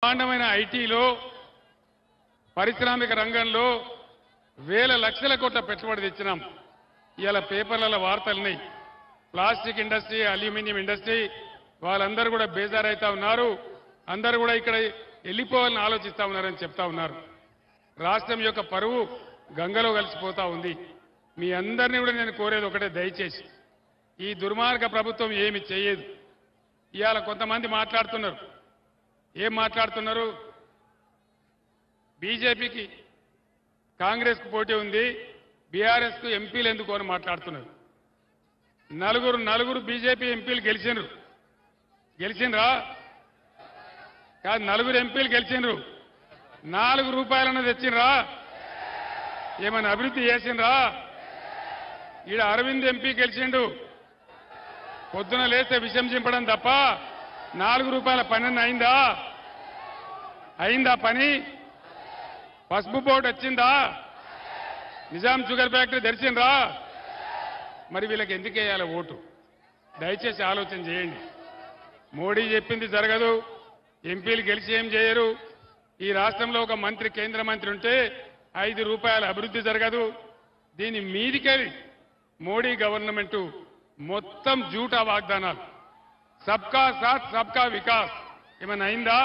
బ్రహ్మాండమైన ఐటీలో పారిశ్రామిక రంగంలో వేల లక్షల కోట్ల పెట్టుబడి తెచ్చినాం. ఇవాళ పేపర్లలో వార్తలున్నాయి. ప్లాస్టిక్ ఇండస్ట్రీ, అల్యూమినియం ఇండస్ట్రీ వాళ్ళందరూ కూడా బేజారైతా ఉన్నారు. అందరూ కూడా ఇక్కడ వెళ్ళిపోవాలని ఆలోచిస్తా ఉన్నారని చెప్తా ఉన్నారు. రాష్ట్రం యొక్క పరువు గంగలో కలిసిపోతా ఉంది. మీ అందరినీ కూడా నేను కోరేది ఒకటే, దయచేసి ఈ దుర్మార్గ ప్రభుత్వం ఏమి చేయదు. ఇవాళ కొంతమంది మాట్లాడుతున్నారు. ఏం మాట్లాడుతున్నారు? బీజేపీకి కాంగ్రెస్కు పోటీ ఉంది, బీఆర్ఎస్కు ఎంపీలు ఎందుకు అని మాట్లాడుతున్నారు. నలుగురు బీజేపీ ఎంపీలు గెలిచిండ్రా కాదు, నలుగురు ఎంపీలు గెలిచిండ్రు. 4 రూపాయలన్న తెచ్చిండ్రా? ఏమైనా అభివృద్ధి చేసిండ్రా? ఈడ అరవింద్ ఎంపీ గెలిచిండు. పొద్దున లేస్తే విషం చింపడం తప్ప 4 రూపాయల పని అయిందా పని? పసుపు బోర్డు వచ్చిందా? నిజాం షుగర్ ఫ్యాక్టరీ తెరిచిండ్రా? మరి వీళ్ళకి ఎందుకు వేయాలి ఓటు? దయచేసి ఆలోచన చేయండి. మోడీ చెప్పింది జరగదు, ఎంపీలు గెలిచి ఏం చేయరు. ఈ రాష్ట్రంలో ఒక మంత్రి, కేంద్ర మంత్రి ఉంటే 5 రూపాయల అభివృద్ధి జరగదు. దీని మీదికెళ్ళి మోడీ గవర్నమెంట్ మొత్తం జూటా వాగ్దానాలు, సబ్కా సాత్ సబ్కా వికాస్ ఏమైనా అయిందా?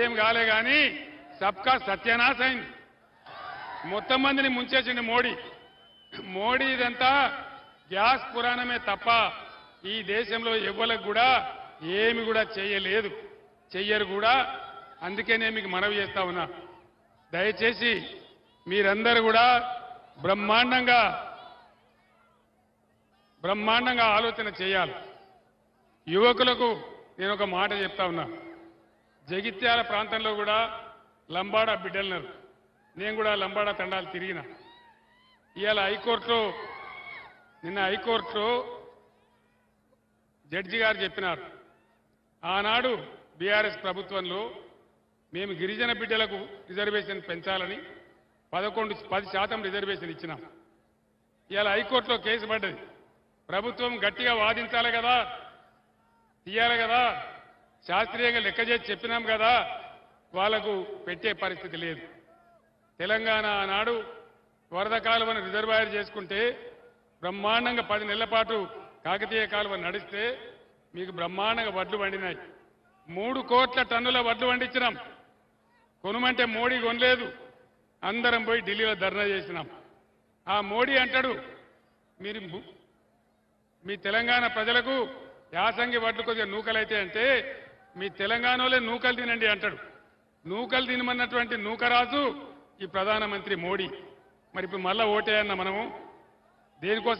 ఏం కాలే కానీ సబ్కా సత్యనాశ అయింది. మొత్తం మందిని ముంచేసింది మోడీ. ఇదంతా గ్యాస్ పురాణమే తప్ప ఈ దేశంలో ఎవ్వలకు కూడా ఏమి కూడా చేయలేదు, చెయ్యరు కూడా. అందుకే నేను మీకు మనవి చేస్తా ఉన్నా, దయచేసి మీరందరూ కూడా బ్రహ్మాండంగా ఆలోచన చేయాలి. యువకులకు నేను ఒక మాట చెప్తా ఉన్నా. జగిత్యాల ప్రాంతంలో కూడా లంబాడా బిడ్డలున్నారు. నేను కూడా లంబాడా తండాలు తిరిగిన. ఇవాళ నిన్న హైకోర్టులో జడ్జి గారు చెప్పినారు, ఆనాడు బీఆర్ఎస్ ప్రభుత్వంలో మేము గిరిజన బిడ్డలకు రిజర్వేషన్ పెంచాలని 10% రిజర్వేషన్ ఇచ్చినాం. ఇవాళ హైకోర్టులో కేసు పడ్డది. ప్రభుత్వం గట్టిగా వాదించాలి కదా, తీయాలి కదా, శాస్త్రీయంగా లెక్క చేసి చెప్పినాం కదా, వాళ్లకు పెట్టే పరిస్థితి లేదు. తెలంగాణ ఆనాడు వరద కాలువను రిజర్వాయర్ చేసుకుంటే బ్రహ్మాండంగా 10 నెలల పాటు కాకతీయ కాలువ నడిస్తే మీకు బ్రహ్మాండంగా వడ్లు వండినాయి. 3 కోట్ల టన్నుల వడ్లు వండించినాం. కొనుమంటే మోడీ కొనలేదు. అందరం పోయి ఢిల్లీలో ధర్నా చేసినాం. ఆ మోడీ అంటాడు, మీరు మీ తెలంగాణ ప్రజలకు యాసంగి వడ్లు కొద్దిగా నూకలైతే అంటే మీ తెలంగాణలో నూకలు తినండి అంటాడు. నూకలు తినమన్నటువంటి నూకరాజు ఈ ప్రధానమంత్రి మోడీ. మరి ఇప్పుడు మళ్ళా ఓటేయన్న మనము దేనికోసం?